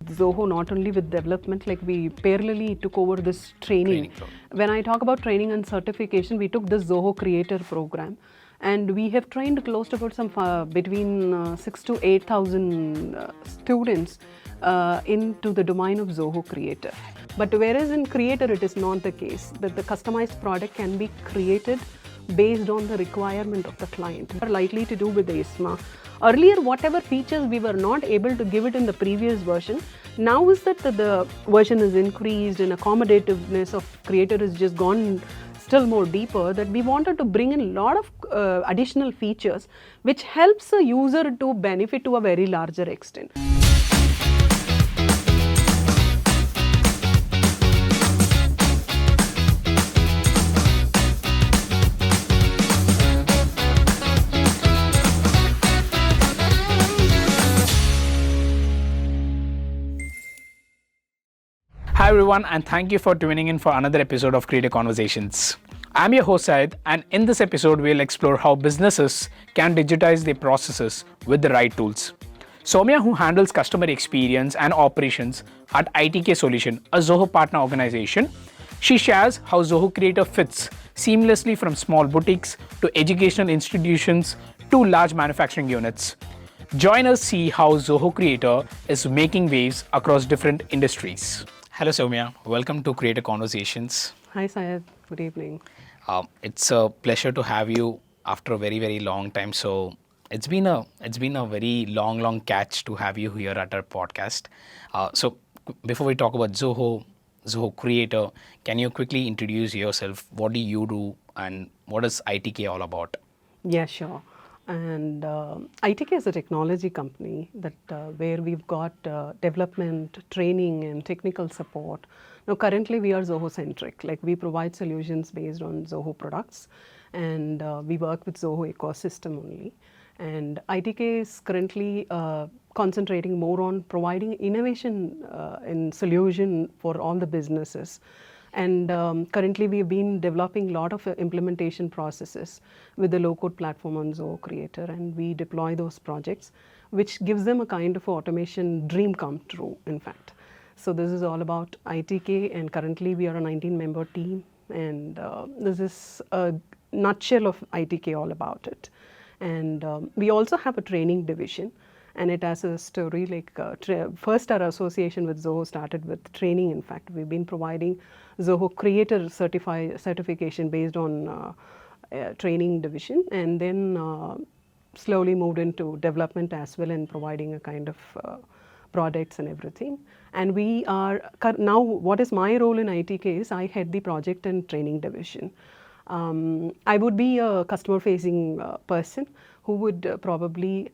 Zoho not only with development, like we parallelly took over this training. When I talk about training and certification, we took this Zoho Creator program, and we have trained close to about some between 6 to 8,000 students into the domain of Zoho Creator. But whereas in Creator it is not the case, that the customized product can be created based on the requirement of the client. Are likely to do with ACEMA. Earlier, whatever features we were not able to give it in the previous version, now is that the version is increased and accommodativeness of Creator has just gone still more deeper, that we wanted to bring in a lot of additional features which helps a user to benefit to a very larger extent. Hi everyone, and thank you for tuning in for another episode of Creator Conversations. I'm your host Syed, and in this episode we'll explore how businesses can digitize their processes with the right tools. Sowmya, who handles customer experience and operations at ITK Solution, a Zoho partner organization, she shares how Zoho Creator fits seamlessly from small boutiques to educational institutions to large manufacturing units. Join us see how Zoho Creator is making waves across different industries. Hello Sowmya, welcome to Creator Conversations. Hi Syed, good evening. It's a pleasure to have you after a very long time. So it's been a very long catch to have you here at our podcast. So before we talk about Zoho Creator, can you quickly introduce yourself? What do you do, and what is ITK all about? Yeah, sure. And ITK is a technology company that where we've got development, training, and technical support. Now, currently we are Zoho centric. Like we provide solutions based on Zoho products, and we work with Zoho ecosystem only. And ITK is currently concentrating more on providing innovation in solution for all the businesses. And currently we've been developing a lot of implementation processes with the low-code platform on Zoho Creator, and we deploy those projects, which gives them a kind of automation dream come true, in fact. So this is all about ITK, and currently we are a 19-member team, and this is a nutshell of ITK all about it. And we also have a training division, and it has a story like first our association with Zoho started with training. In fact, we've been providing Zoho Creator certification based on training division, and then slowly moved into development as well, and providing a kind of products and everything. And we are now, what is my role in ITK is I head the project and training division. I would be a customer facing person who would probably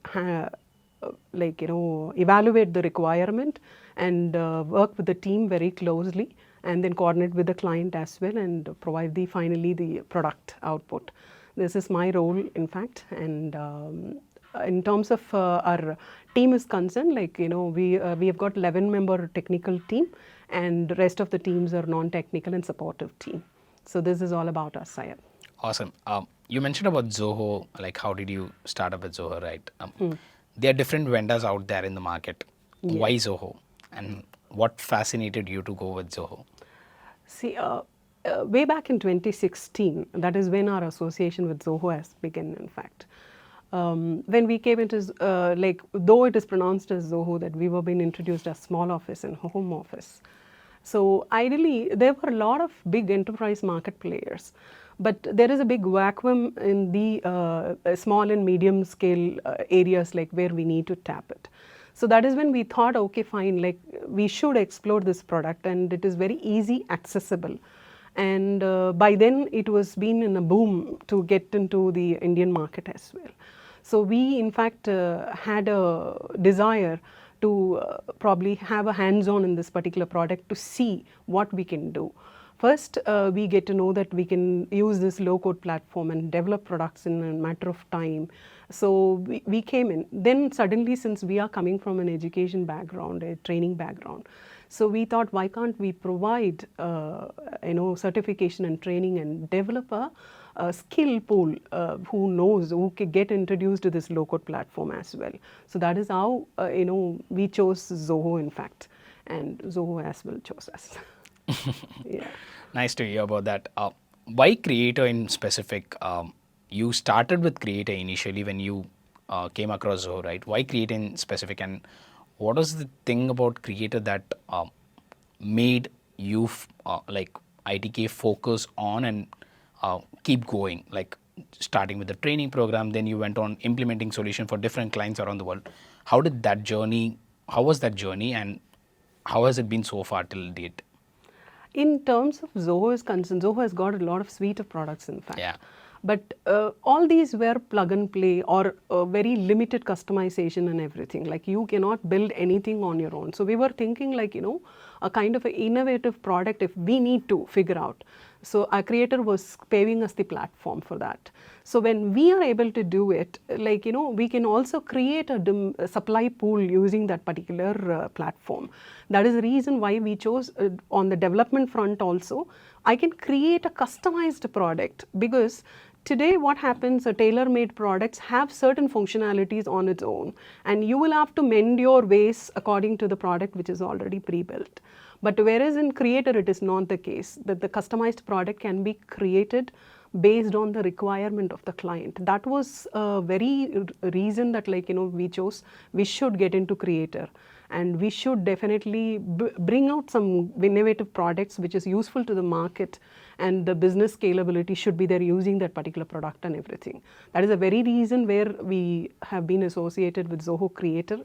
evaluate the requirement and work with the team very closely, and then coordinate with the client as well, and provide finally the product output. This is my role, in fact. And in terms of our team is concerned, we have got 11-member technical team, and rest of the teams are non-technical and supportive team. So this is all about us, Syed. Awesome. You mentioned about Zoho, like how did you start up with Zoho, right? There are different vendors out there in the market. Yeah. Why Zoho? And what fascinated you to go with Zoho? See, way back in 2016, that is when our association with Zoho has begun, in fact. When we came into, though it is pronounced as Zoho, that we were being introduced as small office and home office. So ideally, there were a lot of big enterprise market players, but there is a big vacuum in the small and medium scale areas, like where we need to tap it. So that is when we thought, okay, fine, like we should explore this product, and it is very easy, accessible. And by then it was been in a boom to get into the Indian market as well. So we in fact had a desire to probably have a hands-on in this particular product to see what we can do. First, we get to know that we can use this low-code platform and develop products in a matter of time. So we came in. Then suddenly, since we are coming from an education background, a training background, so we thought, why can't we provide certification and training and develop a skill pool who can get introduced to this low-code platform as well. So that is how we chose Zoho, in fact, and Zoho as well chose us. Yeah. Nice to hear about that. Why Creator in specific? You started with Creator initially when you came across Zoho, right? Why Creator in specific, and what was the thing about Creator that made you like ITK focus on and keep going? Like starting with the training program, then you went on implementing solution for different clients around the world. How was that journey, and how has it been so far till date? In terms of Zoho is concerned, Zoho has got a lot of suite of products, in fact. Yeah. But all these were plug and play or very limited customization and everything. Like you cannot build anything on your own. So we were thinking like, a kind of an innovative product if we need to figure out. So our Creator was paving us the platform for that. So when we are able to do it, like, we can also create a supply pool using that particular platform. That is the reason why we chose on the development front also, I can create a customized product, because today what happens, tailor-made products have certain functionalities on its own, and you will have to mend your ways according to the product which is already pre-built. But whereas in Creator it is not the case, that the customized product can be created based on the requirement of the client. That was a very reason that we chose we should get into Creator, and we should definitely bring out some innovative products which is useful to the market, and the business scalability should be there using that particular product and everything. That is a very reason where we have been associated with Zoho Creator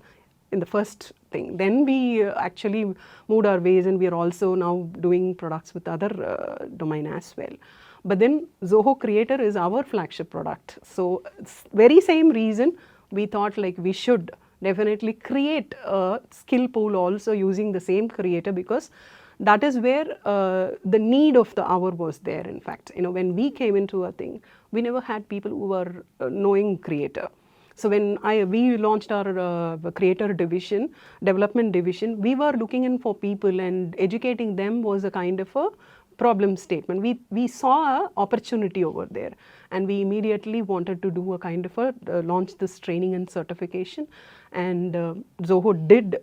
in the first thing. Then we actually moved our ways, and we are also now doing products with other domain as well. But then Zoho Creator is our flagship product. So it's very same reason we thought like we should definitely create a skill pool also using the same Creator, because that is where the need of the hour was there. In fact, when we came into a thing, we never had people who were knowing Creator. So when we launched our Creator division, development division, we were looking in for people, and educating them was a kind of a problem statement. We saw an opportunity over there, and we immediately wanted to do a kind of a launch this training and certification. And Zoho did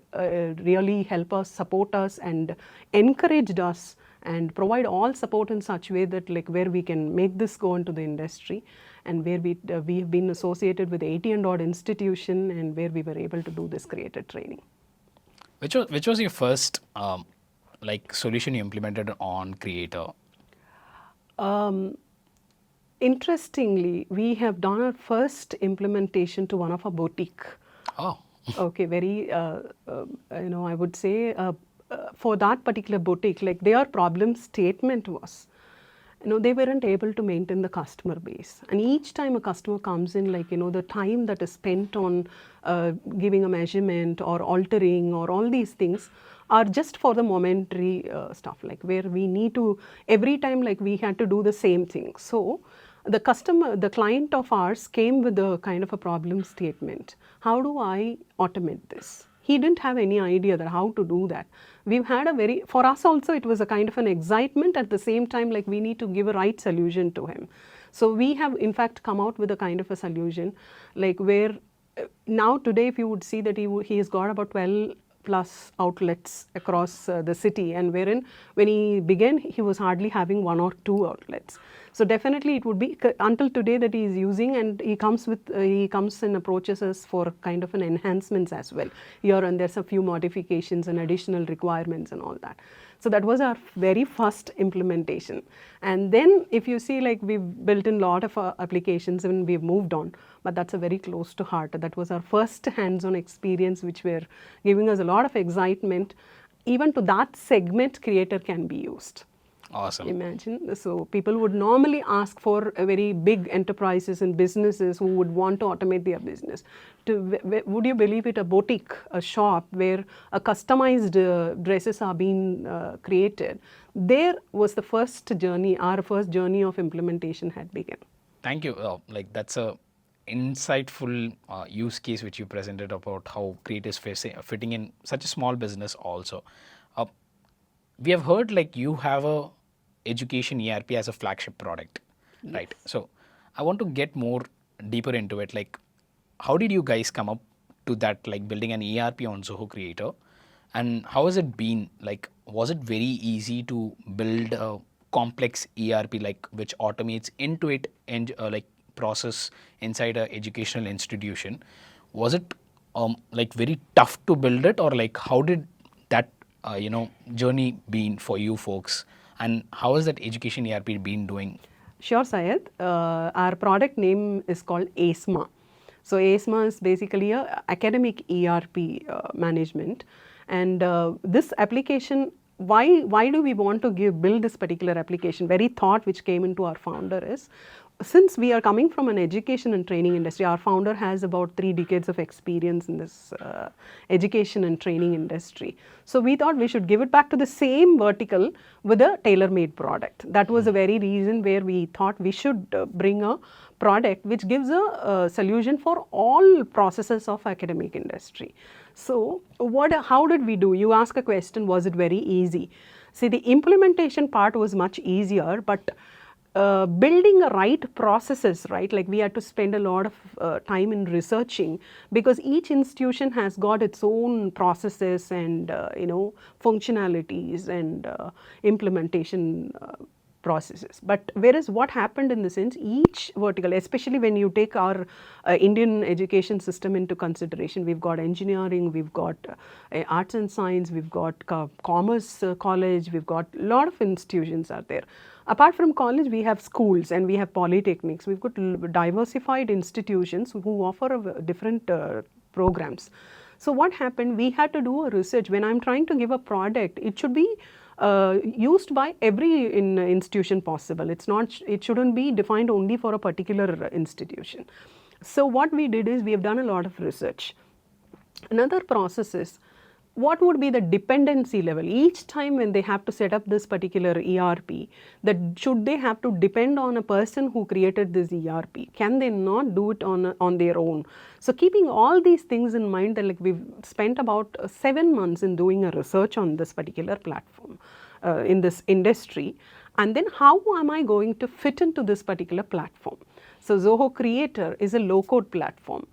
really help us, support us, and encouraged us, and provide all support in such way that like where we can make this go into the industry, and where we have been associated with 80 and odd institution, and where we were able to do this Creator training. Which was your first like solution you implemented on Creator? Interestingly, we have done our first implementation to one of our boutique. Oh. Okay, very, I would say for that particular boutique, like their problem statement was, they weren't able to maintain the customer base. And each time a customer comes in, like, the time that is spent on giving a measurement or altering or all these things are just for the momentary stuff, like where we need to, every time like we had to do the same thing. So the client of ours came with a kind of a problem statement. How do I automate this? He didn't have any idea that how to do that. We've had for us also it was a kind of an excitement, at the same time like we need to give a right solution to him. So we have in fact come out with a kind of a solution, like where now today if you would see that he has got about 12 plus outlets across the city, and wherein when he began he was hardly having 1 or 2 outlets. So definitely it would be until today that he is using, and he comes and approaches us for kind of an enhancements as well. Here and there's a few modifications and additional requirements and all that. So that was our very first implementation. And then if you see, like we've built in a lot of applications and we've moved on, but that's a very close to heart. That was our first hands-on experience, which were giving us a lot of excitement. Even to that segment, Creator can be used. Awesome. Imagine. So people would normally ask for a very big enterprises and businesses who would want to automate their business. Would you believe it, a boutique, a shop where a customized dresses are being created, there was the first journey, our first journey of implementation had begun. Thank you. Like that's a insightful use case which you presented about how Creator is fitting in such a small business also. We have heard like you have a education ERP as a flagship product. Right. So I want to get more deeper into it. Like, how did you guys come up to that, like building an ERP on Zoho Creator? And how has it been? Like, was it very easy to build a complex ERP, like which automates into it and like process inside a educational institution? Was it like very tough to build it, or like how did that journey been for you folks? And how has that education ERP been doing? Sure, Syed. Our product name is called ACEMA. So ACEMA is basically a academic ERP management, and this application. Why do we want to build this particular application? Very thought which came into our founder is, since we are coming from an education and training industry, our founder has about 3 decades of experience in this education and training industry. So we thought we should give it back to the same vertical with a tailor-made product. That was the very reason where we thought we should bring a product which gives a solution for all processes of academic industry. So how did we do? You ask a question, was it very easy? See, the implementation part was much easier, but building a right processes, right? Like we had to spend a lot of time in researching, because each institution has got its own processes and functionalities and implementation processes. But whereas what happened in the sense, each vertical, especially when you take our Indian education system into consideration, we've got engineering, we've got arts and science, we've got commerce college, we've got a lot of institutions are there. Apart from college, we have schools and we have polytechnics. We've got diversified institutions who offer different programs. So what happened, we had to do a research. When I'm trying to give a product, it should be used by every institution possible. It shouldn't be defined only for a particular institution. So what we did is, we have done a lot of research. Another process is, what would be the dependency level? Each time when they have to set up this particular ERP, that should they have to depend on a person who created this ERP? Can they not do it on their own? So keeping all these things in mind, that like we've spent about 7 months in doing a research on this particular platform, in this industry. And then how am I going to fit into this particular platform? So Zoho Creator is a low-code platform.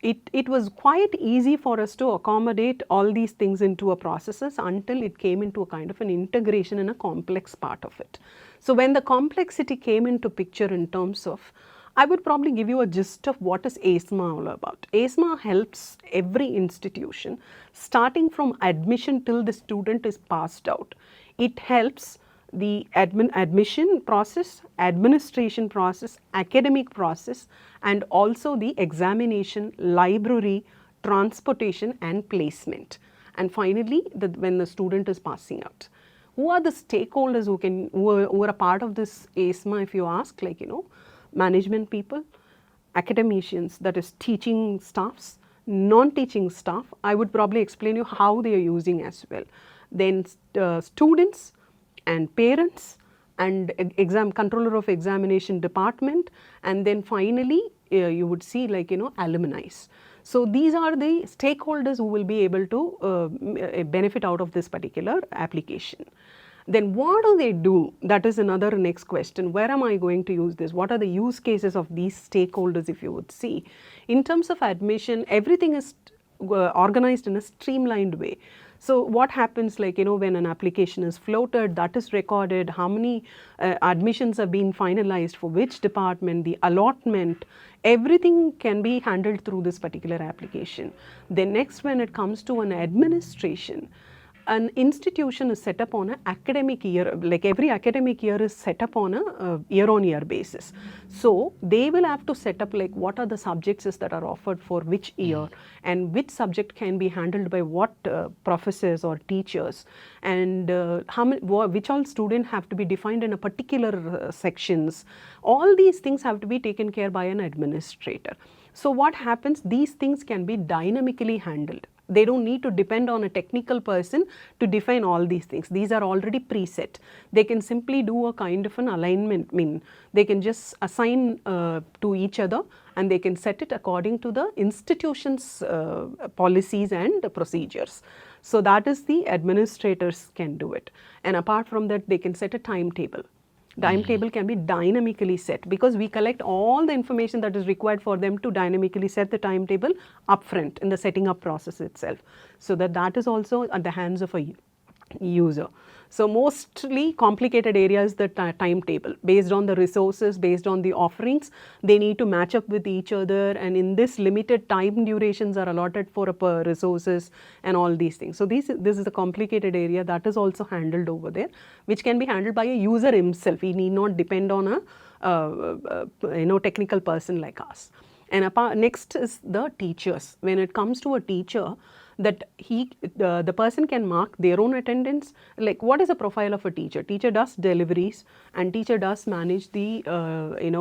It was quite easy for us to accommodate all these things into a processes until it came into a kind of an integration in a complex part of it. So when the complexity came into picture in terms of, I would probably give you a gist of what is ACEMA all about. ACEMA helps every institution, starting from admission till the student is passed out. It helps the admission process, administration process, academic process, and also the examination, library, transportation and placement. And finally, when the student is passing out. Who are the stakeholders who are a part of this ACEMA, if you ask, like, management people, academicians, that is teaching staffs, non-teaching staff. I would probably explain you how they are using as well. Then students and parents and controller of examination department, and then finally you would see like alumni. So these are the stakeholders who will be able to benefit out of this particular application. Then what do they do? That is another next question. Where am I going to use this? What are the use cases of these stakeholders, if you would see? In terms of admission, everything is organized in a streamlined way. So what happens, like, when an application is floated, that is recorded, how many admissions have been finalized for which department, the allotment, everything can be handled through this particular application. Then next, when it comes to an administration, an institution is set up on an academic year, like every academic year is set up on a year-on-year basis. So they will have to set up like what are the subjects that are offered for which year, and which subject can be handled by what professors or teachers, and which all students have to be defined in a particular sections. All these things have to be taken care by an administrator. So what happens, these things can be dynamically handled. They don't need to depend on a technical person to define all these things. These are already preset. They can simply do a kind of an alignment. They can just assign to each other, and they can set it according to the institution's policies and procedures. So that is the administrators can do it. And apart from that, they can set a timetable. Timetable can be dynamically set because we collect all the information that is required for them to dynamically set the timetable upfront in the setting up process itself. So that is also at the hands of a user. So mostly complicated areas, the timetable based on the resources, based on the offerings, they need to match up with each other, and in this limited time durations are allotted for resources and all these things. So this is a complicated area that is also handled over there, which can be handled by a user himself. He need not depend on a technical person like us. And next is the teachers. When it comes to a teacher, that the person can mark their own attendance. Like, what is the profile of a teacher? Teacher does deliveries, and teacher does manage the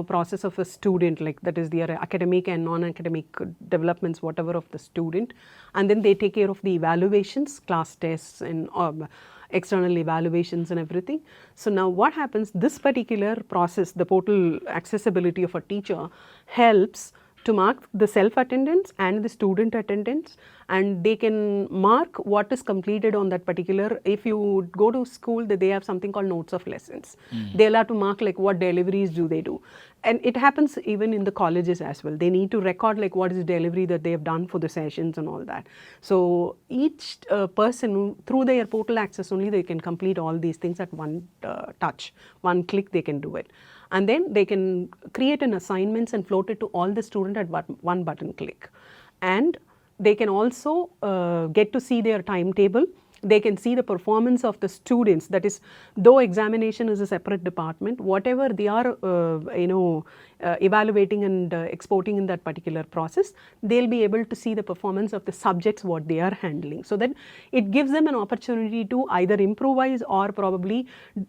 process of a student, like that is their academic and non-academic developments, whatever of the student, and then they take care of the evaluations, class tests and external evaluations and everything. So now what happens, this particular process, the portal accessibility of a teacher helps to mark the self-attendance and the student attendance, and they can mark what is completed on that particular. If you go to school, they have something called notes of lessons. They'll have to mark like what deliveries do they do, and it happens even in the colleges as well. They need to record like what is the delivery that they have done for the sessions and all that. So each person through their portal access only, they can complete all these things at one touch, one click they can do it. And then they can create an assignments and float it to all the student at one button click. And they can also get to see their timetable. They can see the performance of the students. That is, though examination is a separate department, whatever they are evaluating and exporting in that particular process, they'll be able to see the performance of the subjects what they are handling. So that it gives them an opportunity to either improvise or probably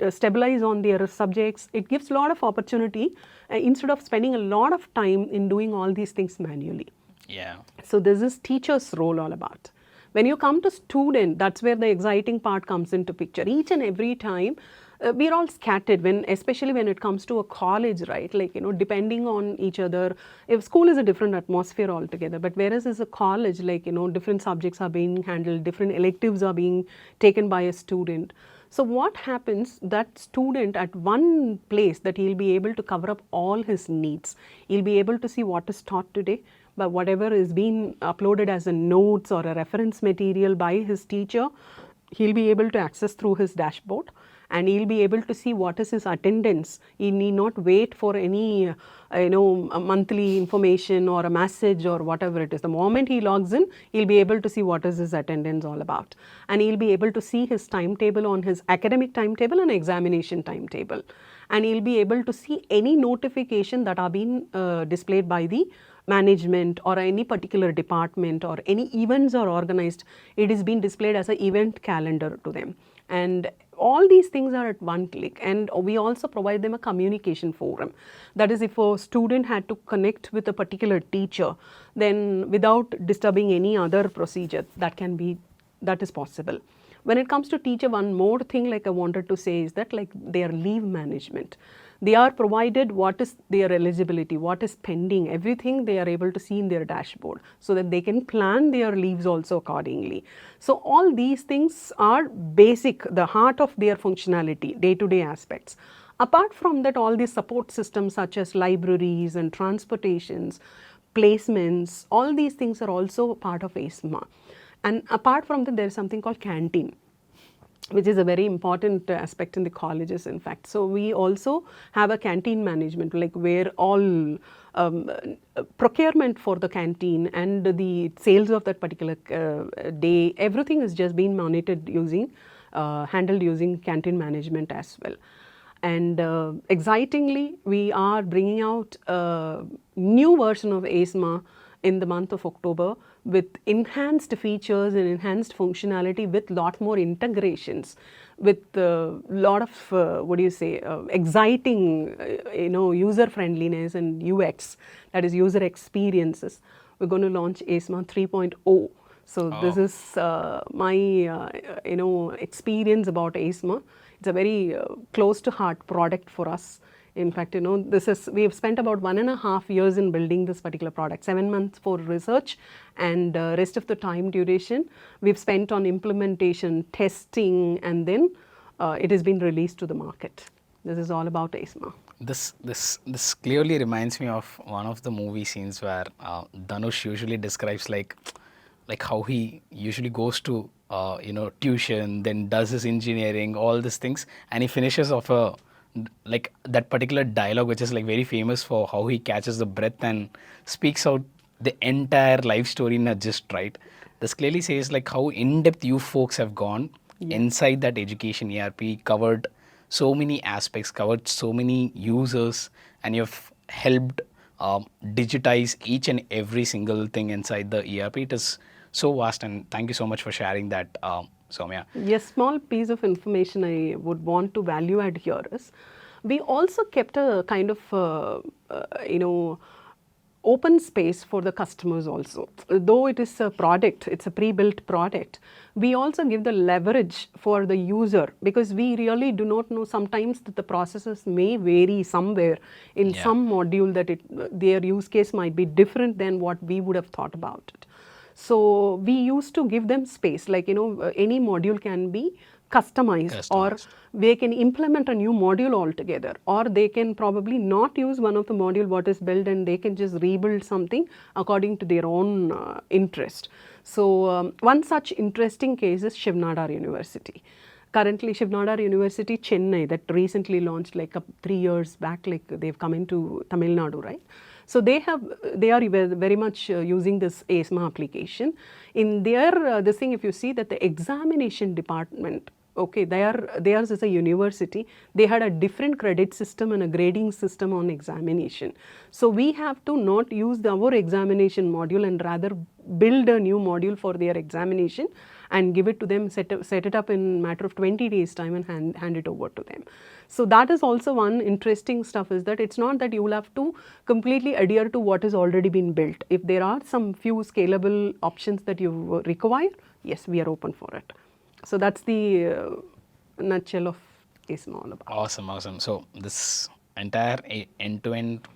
stabilize on their subjects. It gives a lot of opportunity instead of spending a lot of time in doing all these things manually. Yeah. So this is teacher's role all about. When you come to student, that's where the exciting part comes into picture. Each and every time, we're all scattered, especially when it comes to a college, right? Like, depending on each other. If school is a different atmosphere altogether, but whereas as a college, like, different subjects are being handled, different electives are being taken by a student. So what happens, that student at one place, that he'll be able to cover up all his needs. He'll be able to see what is taught today, but whatever is being uploaded as a notes or a reference material by his teacher, he'll be able to access through his dashboard, and he'll be able to see what is his attendance. He need not wait for any a monthly information or a message or whatever it is. The moment he logs in, he'll be able to see what is his attendance all about, and he'll be able to see his timetable on his academic timetable and examination timetable, and he'll be able to see any notification that are being displayed by the management or any particular department, or any events are organized. It is being displayed as an event calendar to them, and all these things are at one click. And we also provide them a communication forum. That is, if a student had to connect with a particular teacher, then without disturbing any other procedure, that is possible. When it comes to teacher, one more thing like I wanted to say is that like their leave management. They are provided what is their eligibility, what is pending, everything they are able to see in their dashboard, so that they can plan their leaves also accordingly. So all these things are basic, the heart of their functionality, day-to-day aspects. Apart from that, all these support systems such as libraries and transportations, placements, all these things are also part of ACEMA. And apart from that, there is something called canteen, which is a very important aspect in the colleges, in fact. So we also have a canteen management, like where all procurement for the canteen and the sales of that particular day, everything is just being monitored using, handled using canteen management as well. And excitingly, we are bringing out a new version of ACEMA in the month of October, with enhanced features and enhanced functionality, with lot more integrations, with a lot of exciting user friendliness and UX, that is user experiences. We're going to launch ACEMA 3.0. So this is my experience about ACEMA. It's a very close to heart product for us. In fact, we have spent about 1.5 years in building this particular product, 7 months for research, and rest of the time duration we've spent on implementation, testing, and then it has been released to the market. This is all about ACEMA. This clearly reminds me of one of the movie scenes where Dhanush usually describes like how he usually goes to tuition, then does his engineering, all these things, and he finishes off like that particular dialogue, which is like very famous for how he catches the breath and speaks out the entire life story in a gist, right? This clearly says like how in depth you folks have gone inside that education ERP, covered so many aspects, covered so many users, and you've helped digitize each and every single thing inside the ERP. It is so vast, and thank you so much for sharing that, Sowmya. Yes, small piece of information I would want to value add here is, we also kept a kind of, open space for the customers also. Though it is a product, it's a pre-built product, we also give the leverage for the user, because we really do not know sometimes that the processes may vary somewhere in some module, that their use case might be different than what we would have thought about it. So we used to give them space, like any module can be customized, or they can implement a new module altogether, or they can probably not use one of the module what is built, and they can just rebuild something according to their own interest. So one such interesting case is Shiv Nadar University. Currently, Shiv Nadar University, Chennai, that recently launched like 3 years back, like they've come into Tamil Nadu, right? So they are very much using this ACEMA application. In their this thing, if you see that the examination department, okay, theirs is a university. They had a different credit system and a grading system on examination. So we have to not use our examination module, and rather build a new module for their examination and give it to them, set it up in a matter of 20 days time, and hand it over to them. So that is also one interesting stuff, is that it's not that you will have to completely adhere to what has already been built. If there are some few scalable options that you require, yes, we are open for it. So that's the nutshell of ACEMA all about. Awesome. So this entire end-to-end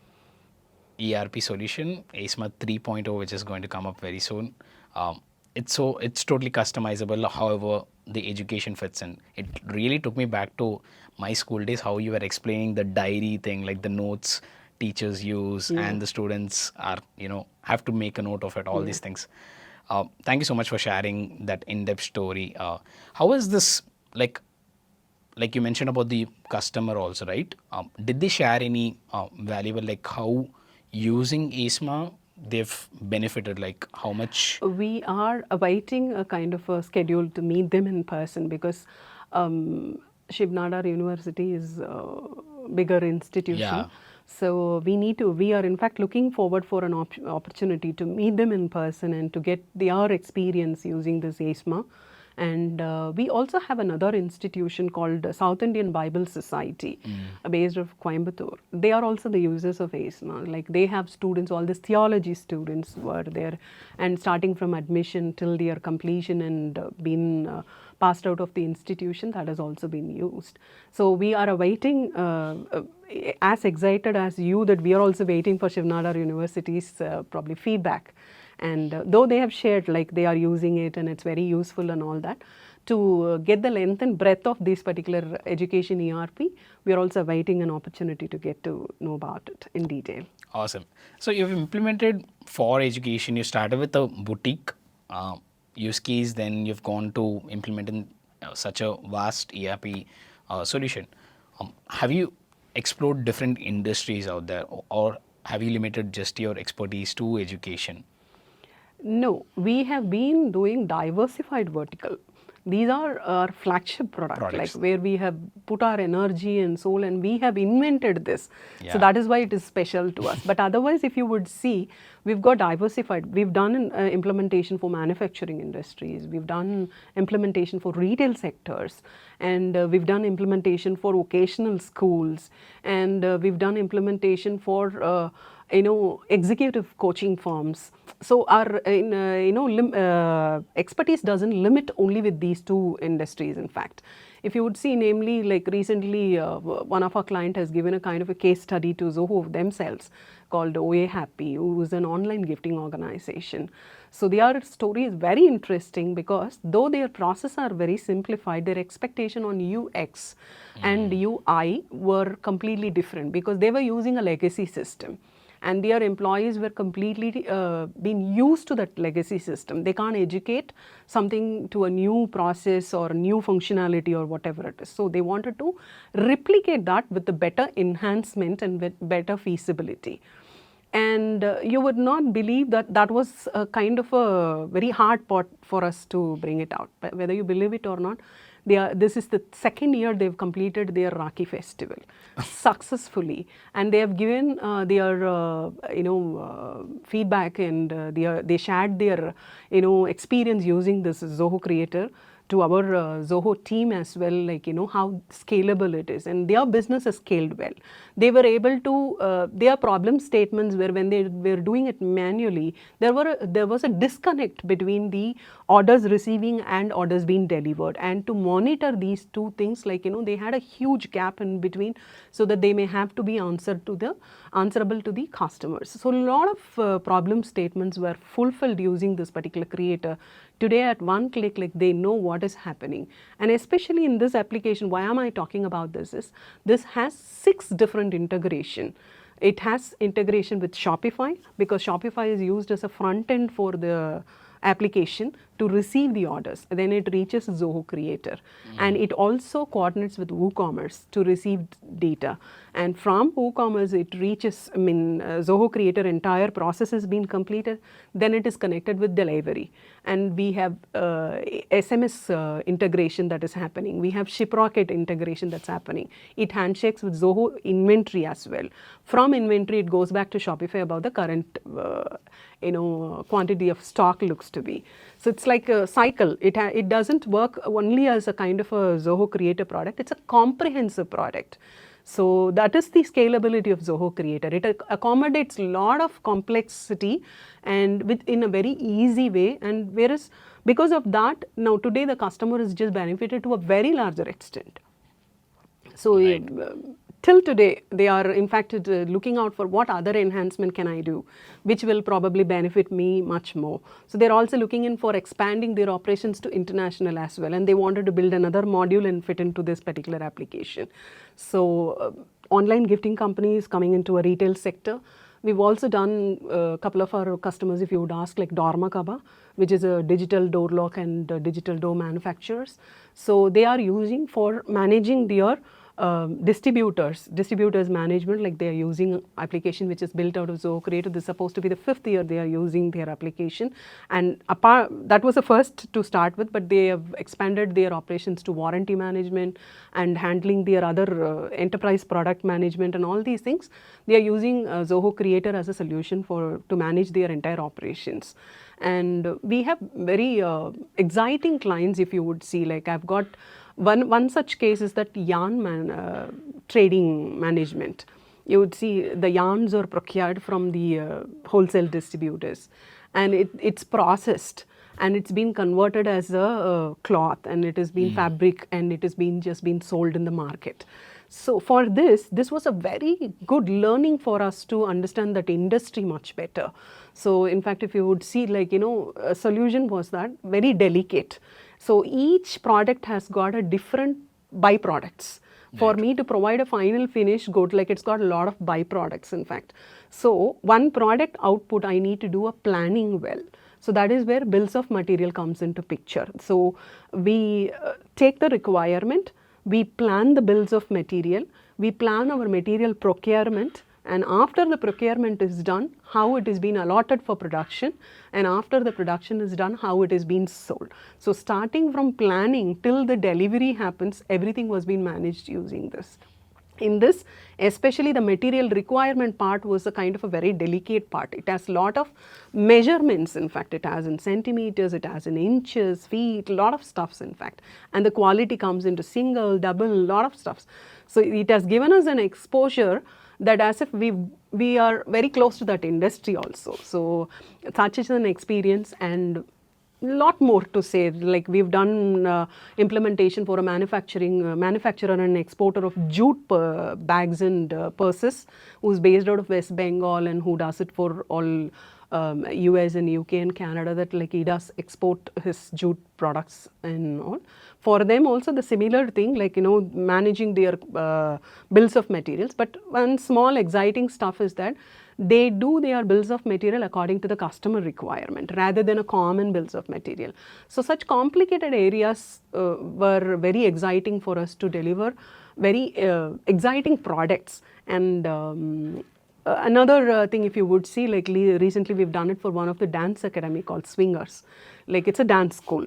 ERP solution, ACEMA 3.0, which is going to come up very soon, it's totally customizable however the education fits in. It really took me back to my school days, how you were explaining the diary thing, like the notes teachers use and the students are, have to make a note of it, all these things. Thank you so much for sharing that in-depth story. How is this, like you mentioned about the customer also, right? Did they share any valuable, like how using ACEMA they've benefited, like how much? We are awaiting a kind of a schedule to meet them in person, because Shiv Nadar University is a bigger institution. Yeah. So we are in fact looking forward for an opportunity to meet them in person and to get their experience using this ACEMA. And we also have another institution called South Indian Bible Society, based of Coimbatore. They are also the users of ACEMA. Like they have students, all these theology students were there, and starting from admission till their completion and been passed out of the institution, that has also been used. So we are awaiting, as excited as you, that we are also waiting for Shiv Nadar University's probably feedback. And though they have shared like they are using it and it's very useful and all that, to get the length and breadth of this particular education ERP, we are also awaiting an opportunity to get to know about it in detail. Awesome. So you've implemented for education, you started with a boutique use case, then you've gone to implementing such a vast ERP solution. Have you explored different industries out there, or have you limited just your expertise to education? No, we have been doing diversified vertical. These are our flagship products, like where we have put our energy and soul, and we have invented this. Yeah. So that is why it is special to us. But otherwise, if you would see, we've got diversified. We've done implementation for manufacturing industries. We've done implementation for retail sectors. And we've done implementation for vocational schools. And we've done implementation for executive coaching firms. So our expertise doesn't limit only with these two industries. In fact, if you would see, namely, like recently, one of our client has given a kind of a case study to Zoho themselves, called OA Happy, who is an online gifting organization. So their story is very interesting because though their processes are very simplified, their expectation on UX and UI were completely different because they were using a legacy system. And their employees were completely being used to that legacy system. They can't educate something to a new process or new functionality or whatever it is. So they wanted to replicate that with the better enhancement and with better feasibility. And you would not believe that that was a kind of a very hard part for us to bring it out. But whether you believe it or not, this is the second year they've completed their Rakhi festival successfully, and they have given their feedback, and they shared their experience using this Zoho Creator to our Zoho team as well, like how scalable it is, and their business has scaled well. They were able to, their problem statements were when they were doing it manually, there was a disconnect between the orders receiving and orders being delivered, and to monitor these two things, like they had a huge gap in between, so that they may have to be answerable to the customers. So a lot of problem statements were fulfilled using this particular creator. Today at one click, like they know what is happening. And especially in this application, why am I talking about this is, this has 6 different integration. It has integration with Shopify, because Shopify is used as a front end for the application to receive the orders. Then it reaches Zoho Creator, and it also coordinates with WooCommerce to receive data. And from WooCommerce, it reaches, Zoho Creator entire process has been completed. Then it is connected with delivery, and we have SMS integration that is happening. We have ShipRocket integration that's happening. It handshakes with Zoho Inventory as well. From Inventory, it goes back to Shopify about the current quantity of stock looks to be. So it's like a cycle. It doesn't work only as a kind of a Zoho Creator product. It's a comprehensive product. So that is the scalability of Zoho Creator. It accommodates a lot of complexity and in a very easy way. And whereas because of that, now today the customer is just benefited to a very larger extent. So right. Till today, they are in fact looking out for what other enhancement can I do, which will probably benefit me much more. So they're also looking in for expanding their operations to international as well, and they wanted to build another module and fit into this particular application. So online gifting companies coming into a retail sector. We've also done a couple of our customers, if you would ask, like Dormakaba, which is a digital door lock and digital door manufacturers. So they are using for managing their distributors management, like they are using application which is built out of Zoho Creator. This is supposed to be the 5th year they are using their application, and that was the first to start with, but they have expanded their operations to warranty management and handling their other enterprise product management and all these things. They are using Zoho Creator as a solution to manage their entire operations. And we have very exciting clients, if you would see, like I've got one such case is that yarn trading management. You would see the yarns are procured from the wholesale distributors, and it's processed and it's been converted as a cloth, and it has been fabric, and it has been just been sold in the market. So for this was a very good learning for us to understand that industry much better. So in fact, if you would see, like, a solution was that very delicate. So each product has got a different byproducts. For me to provide a final finished good, like it's got a lot of byproducts in fact. So one product output, I need to do a planning well. So that is where bills of material comes into picture. So we take the requirement, we plan the bills of material, we plan our material procurement, and after the procurement is done, how it is being allotted for production, and after the production is done, how it is being sold. So starting from planning till the delivery happens, everything was being managed using this. In this, especially the material requirement part was a kind of a very delicate part. It has a lot of measurements, in fact, it has in centimeters, it has in inches, feet, a lot of stuffs in fact. And the quality comes into single, double, a lot of stuffs. So it has given us an exposure that as if we are very close to that industry also. So such is an experience, and lot more to say. Like we've done implementation for a manufacturer and exporter of jute bags and purses, who's based out of West Bengal and who does it for all US and UK and Canada, that like he does export his jute products and all. For them also the similar thing, like managing their bills of materials. But one small exciting stuff is that they do their bills of material according to the customer requirement rather than a common bills of material. So such complicated areas were very exciting for us to deliver very exciting products. And another thing, if you would see, like recently we've done it for one of the dance academy called Swingers. Like it's a dance school.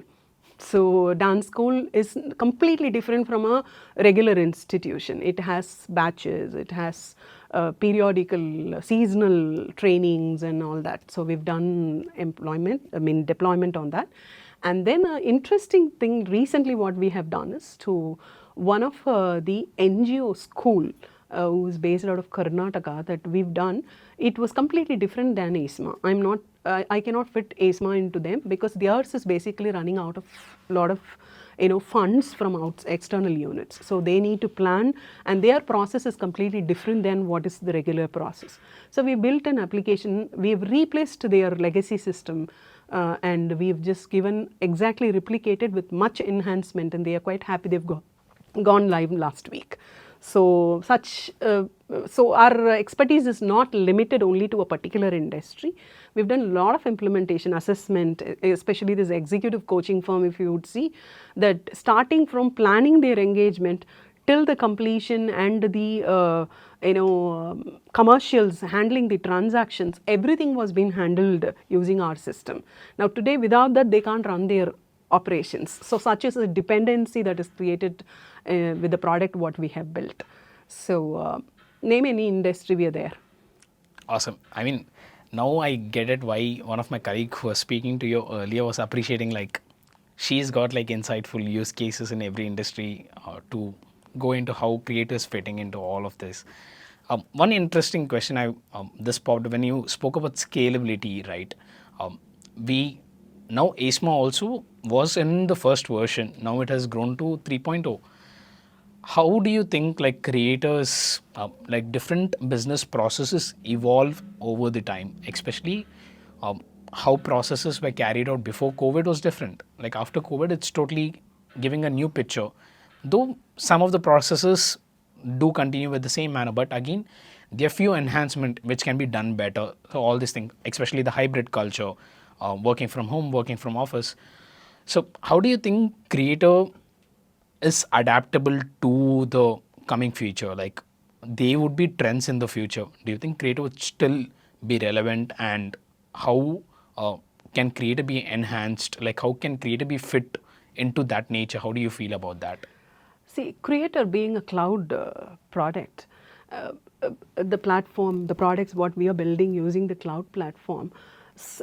So dance school is completely different from a regular institution. It has batches, it has periodical seasonal trainings and all that. So we've done deployment on that. And then an interesting thing recently what we have done is to one of the NGO school who is based out of Karnataka that we've done. It was completely different than ACEMA. I cannot fit ACEMA into them because theirs is basically running out of a lot of funds from external units. So they need to plan, and their process is completely different than what is the regular process. So we built an application, we've replaced their legacy system and we've just exactly replicated with much enhancement, and they are quite happy. They've gone live last week. So so our expertise is not limited only to a particular industry. We've done a lot of implementation, assessment, especially this executive coaching firm, if you would see, that starting from planning their engagement till the completion and the commercials, handling the transactions, everything was being handled using our system. Now today, without that, they can't run their operations. So such is a dependency that is created with the product what we have built. So name any industry, we are there. Awesome. I mean, now I get it why one of my colleagues who was speaking to you earlier was appreciating, like, she's got like insightful use cases in every industry to go into how creators fitting into all of this. One interesting question this popped when you spoke about scalability, right? Now ACEMA also was in the first version. Now it has grown to 3.0. How do you think like creators, like different business processes evolve over the time, especially how processes were carried out before COVID was different. Like after COVID, it's totally giving a new picture. Though some of the processes do continue with the same manner, but again, there are few enhancements which can be done better. So all these things, especially the hybrid culture, working from home, working from office. So how do you think creator is adaptable to the coming future? Like they would be trends in the future. Do you think creator would still be relevant, and how can creator be enhanced? Like how can creator be fit into that nature? How do you feel about that? See, Creator being a cloud product, the platform, the products what we are building using the cloud platform,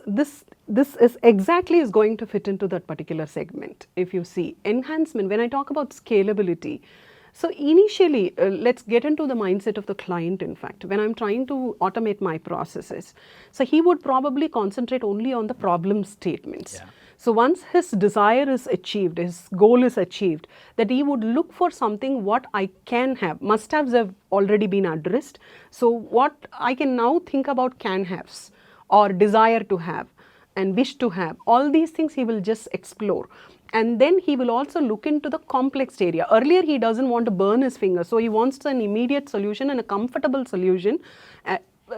this is exactly is going to fit into that particular segment. If you see enhancement, when I talk about scalability, so initially, let's get into the mindset of the client. In fact, when I'm trying to automate my processes, so he would probably concentrate only on the problem statements. Yeah. So once his desire is achieved, his goal is achieved, that he would look for something what I can have. Must-haves have already been addressed. So what I can now think about can-haves or desire to have and wish to have. All these things he will just explore. And then he will also look into the complex area. Earlier he doesn't want to burn his fingers, so he wants an immediate solution and a comfortable solution.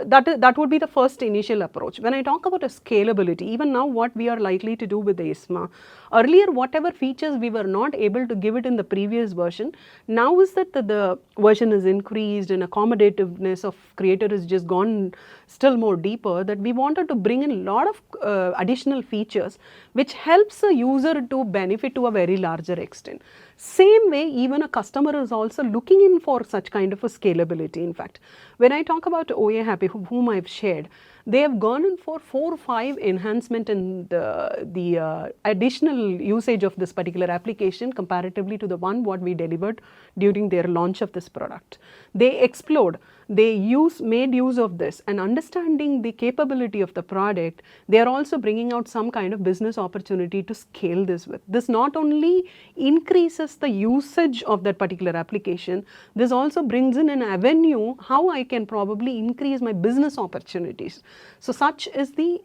That would be the first initial approach. When I talk about a scalability, even now what we are likely to do with the ACEMA, earlier whatever features we were not able to give it in the previous version, now is that the version is increased and accommodativeness of creator has just gone still more deeper, that we wanted to bring in a lot of additional features which helps a user to benefit to a very larger extent. Same way, even a customer is also looking in for such kind of a scalability. In fact, when I talk about OA Happy, whom I've shared, they have gone in for 4 or 5 enhancement in the additional usage of this particular application comparatively to the one what we delivered during their launch of this product. They explored, they made use of this, and understanding the capability of the product, they are also bringing out some kind of business opportunity to scale this with. This not only increases the usage of that particular application, this also brings in an avenue how I can probably increase my business opportunities. So such is the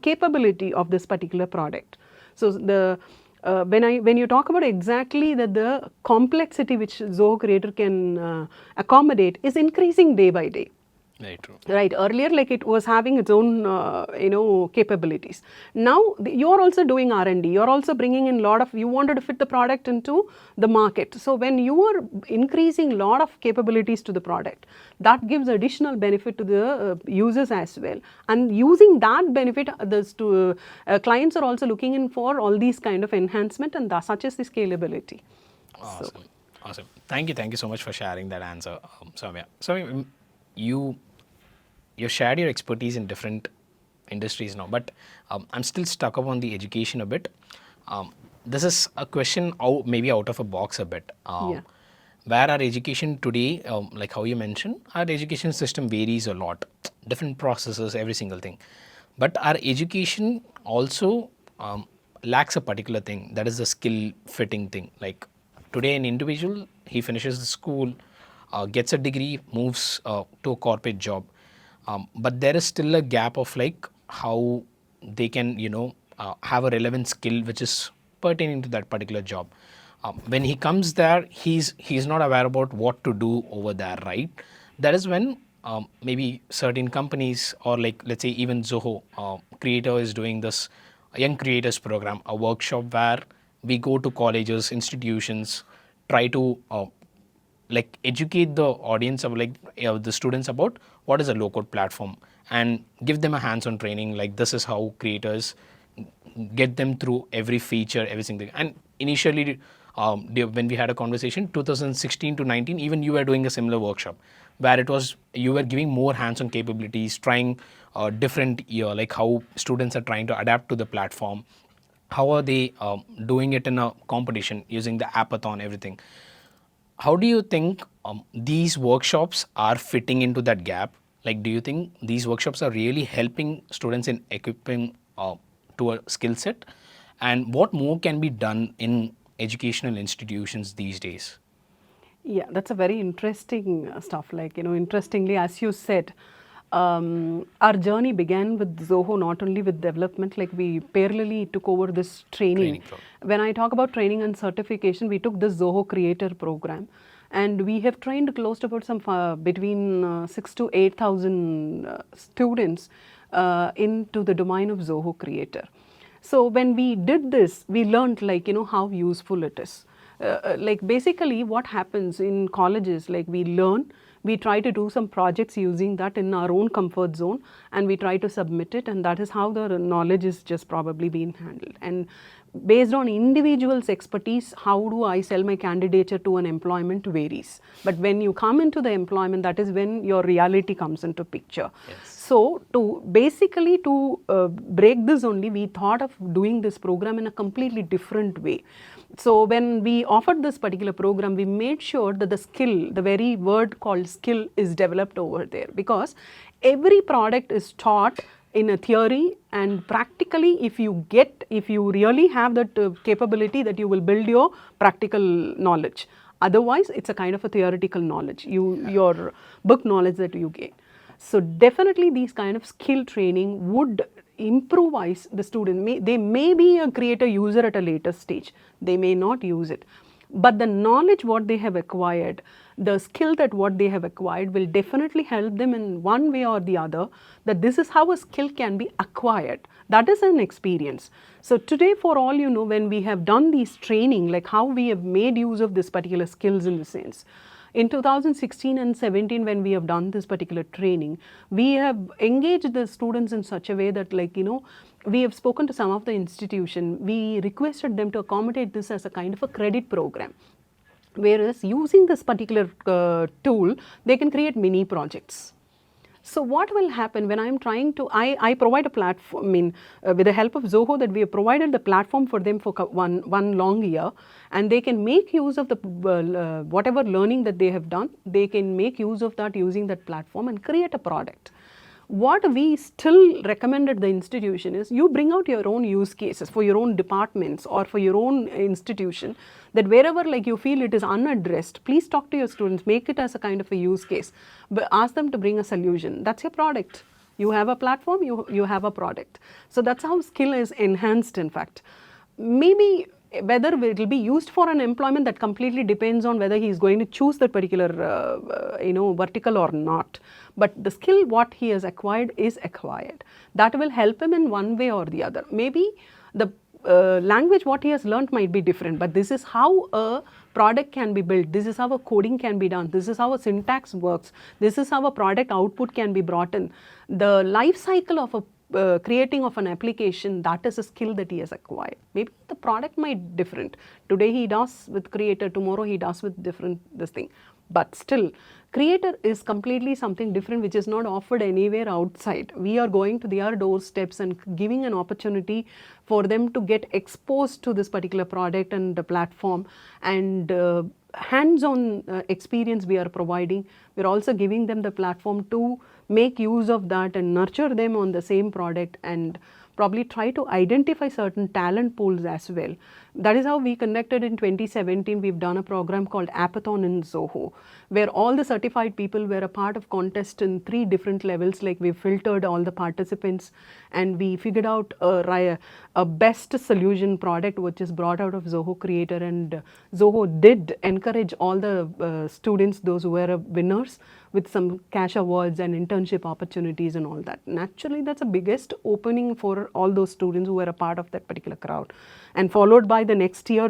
capability of this particular product. So the when you talk about exactly that the complexity which Zoho Creator can accommodate is increasing day by day. Very true. Right. Earlier, like it was having its own, capabilities. Now you are also doing R&D. You are also bringing in a lot of. You wanted to fit the product into the market. So when you are increasing a lot of capabilities to the product, that gives additional benefit to the users as well. And using that benefit, clients are also looking in for all these kind of enhancement, and such as the scalability. Awesome. So. Awesome. Thank you so much for sharing that answer, Sowmya. So you shared your expertise in different industries now, but I'm still stuck up on the education a bit. This is a question maybe out of a box a bit. Where our education today, like how you mentioned, our education system varies a lot, different processes, every single thing. But our education also lacks a particular thing, that is the skill fitting thing. Like today an individual, he finishes the school, gets a degree, moves to a corporate job. But there is still a gap of like how they can, have a relevant skill which is pertaining to that particular job. When he comes there, he's not aware about what to do over there, right? That is when maybe certain companies or like let's say even Zoho Creator is doing this Young Creators program, a workshop where we go to colleges, institutions, try to like educate the audience of like the students about what is a low-code platform and give them a hands-on training, like this is how creators get them through every feature, every single thing. And initially when we had a conversation 2016 to 19, even you were doing a similar workshop where it was you were giving more hands-on capabilities, trying different like how students are trying to adapt to the platform, how are they doing it in a competition using the appathon, everything. How do you think these workshops are fitting into that gap? Like, do you think these workshops are really helping students in equipping to a skill set? And what more can be done in educational institutions these days? Yeah, that's a very interesting stuff. Like, interestingly, as you said, our journey began with Zoho, not only with development, like we parallelly took over this training. When I talk about training and certification, we took this Zoho Creator program, and we have trained close to about some between 6,000 to 8,000 students into the domain of Zoho Creator. So when we did this, we learned like, how useful it is. Like basically what happens in colleges, like we learn, we try to do some projects using that in our own comfort zone, and we try to submit it, and that is how the knowledge is just probably being handled. And based on individual's expertise, how do I sell my candidature to an employment varies. But when you come into the employment, that is when your reality comes into picture. Yes. So to basically break this only, we thought of doing this program in a completely different way. So when we offered this particular program, we made sure that the skill, the very word called skill, is developed over there, because every product is taught in a theory, and practically if you really have that capability, that you will build your practical knowledge. Otherwise, it's a kind of a theoretical knowledge, your book knowledge that you gain. So definitely these kind of skill training would improvise the student. They may be a creator user at a later stage, they may not use it, but the knowledge what they have acquired, the skill that what they have acquired will definitely help them in one way or the other, that this is how a skill can be acquired. That is an experience. So today, for all you know, when we have done these training, like how we have made use of this particular skills in the sense, in 2016 and 17, when we have done this particular training, we have engaged the students in such a way that, like, we have spoken to some of the institution. We requested them to accommodate this as a kind of a credit program. Whereas using this particular tool, they can create mini projects. So what will happen when I'm trying to, I provide a platform, with the help of Zoho, that we have provided the platform for them for one long year, and they can make use of the whatever learning that they have done, they can make use of that using that platform and create a product. What we still recommended the institution is you bring out your own use cases for your own departments or for your own institution, that wherever like you feel it is unaddressed, please talk to your students, make it as a kind of a use case, but ask them to bring a solution. That's your product. You have a platform, you have a product. So that's how skill is enhanced, in fact. Maybe whether it will be used for an employment, that completely depends on whether he is going to choose that particular vertical or not. But the skill what he has acquired is acquired. That will help him in one way or the other. Maybe the language what he has learnt might be different, but this is how a product can be built, this is how a coding can be done, this is how a syntax works, this is how a product output can be brought in. The life cycle of a creating of an application, that is a skill that he has acquired. Maybe the product might be different. Today he does with Creator, tomorrow he does with different this thing. But still, Creator is completely something different which is not offered anywhere outside. We are going to their doorsteps and giving an opportunity for them to get exposed to this particular product and the platform, and hands-on experience we are providing. We are also giving them the platform to make use of that and nurture them on the same product, and probably try to identify certain talent pools as well. That is how we conducted in 2017. We've done a program called Appathon in Zoho, where all the certified people were a part of contest in 3 different levels. Like we filtered all the participants and we figured out a best solution product which is brought out of Zoho Creator, and Zoho did encourage all the students, those who were winners, with some cash awards and internship opportunities and all that. Naturally, that's the biggest opening for all those students who were a part of that particular crowd. And followed by the next year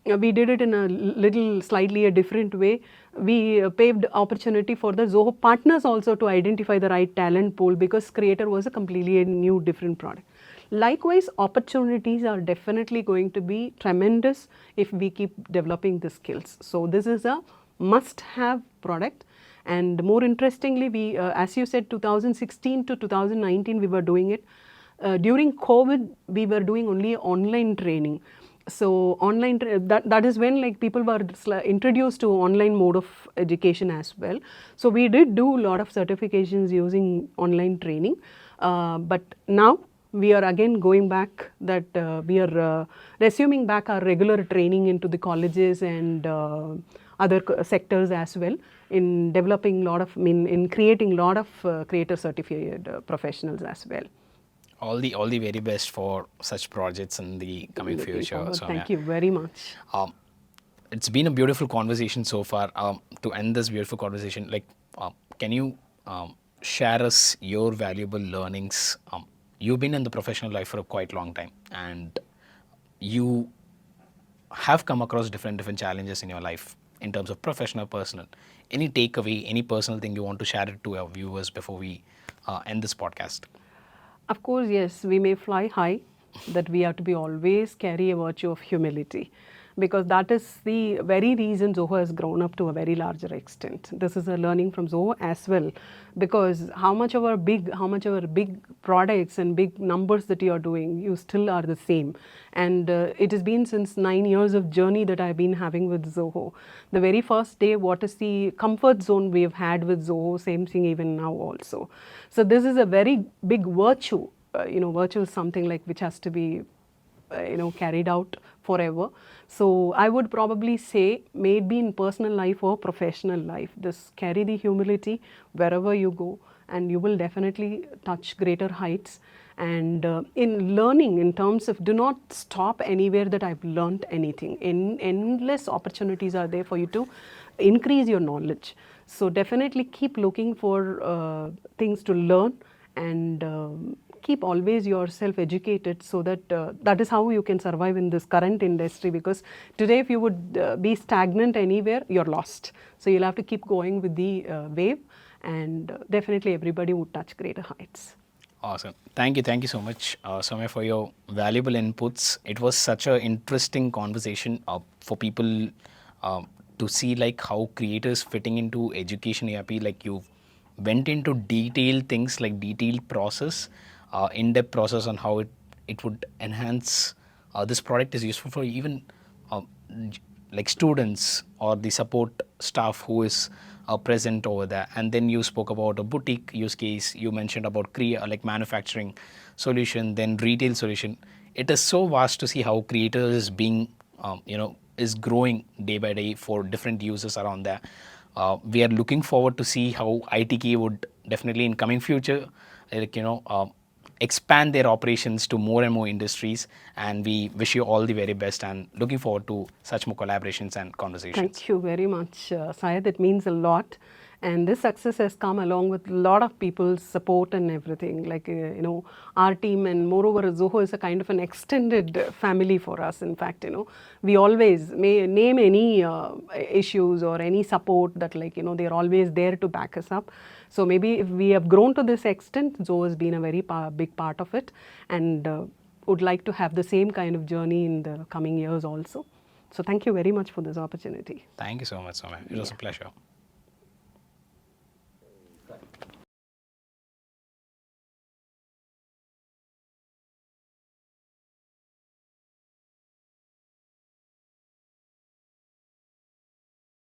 we did it in a little slightly a different way. We paved opportunity for the Zoho partners also to identify the right talent pool, because Creator was a completely new different product. Likewise, opportunities are definitely going to be tremendous if we keep developing the skills. So this is a must-have product. And more interestingly, we, as you said, 2016 to 2019 we were doing it. During COVID, we were doing only online training. So online, that is when like people were introduced to online mode of education as well. So we did do a lot of certifications using online training. But now we are again going back, that we are resuming back our regular training into the colleges and other sectors as well, in developing a lot of, in creating a lot of Creator certified professionals as well. All the very best for such projects in the coming future. Sowmya. Thank you very much. It's been a beautiful conversation so far. To end this beautiful conversation, like, can you share us your valuable learnings? You've been in the professional life for a quite long time, and you have come across different challenges in your life in terms of professional, personal. Any takeaway, any personal thing you want to share it to our viewers before we end this podcast? Of course, yes, we may fly high, that we have to be always carry a virtue of humility, because that is the very reason Zoho has grown up to a very larger extent. This is a learning from Zoho as well, because how much of our big products and big numbers that you are doing, you still are the same. And it has been since 9 years of journey that I've been having with Zoho. The very first day, what is the comfort zone we have had with Zoho, same thing even now also. So this is a very big virtue. Virtue is something like which has to be carried out forever. So I would probably say, maybe in personal life or professional life, just carry the humility wherever you go, and you will definitely touch greater heights. And in learning, in terms of, do not stop anywhere that I've learned anything. Endless opportunities are there for you to increase your knowledge. So definitely keep looking for things to learn, and keep always yourself educated, so that that is how you can survive in this current industry. Because today, if you would be stagnant anywhere, you're lost. So you'll have to keep going with the wave, and definitely everybody would touch greater heights. Awesome. Thank you so much, Sowmya, for your valuable inputs. It was such an interesting conversation for people to see like how creators fitting into education ERP. Like, you've went into detailed things like detailed process, in-depth process on how it would enhance this product is useful for even uh, like students or the support staff who is present over there. And then you spoke about a boutique use case. You mentioned about like manufacturing solution, then retail solution. It is so vast to see how Creator is being, is growing day by day for different users around there. We are looking forward to see how ITK would definitely in coming future, expand their operations to more and more industries. And we wish you all the very best and looking forward to such more collaborations and conversations. Thank you very much, Syed. It means a lot. And this success has come along with a lot of people's support and everything. Like, our team, and moreover, Zoho is a kind of an extended family for us. In fact, we always may name any issues or any support that, they're always there to back us up. So maybe if we have grown to this extent, Zoho has been a very big part of it, and would like to have the same kind of journey in the coming years also. So thank you very much for this opportunity. Thank you so much, Sowmya. It was a pleasure.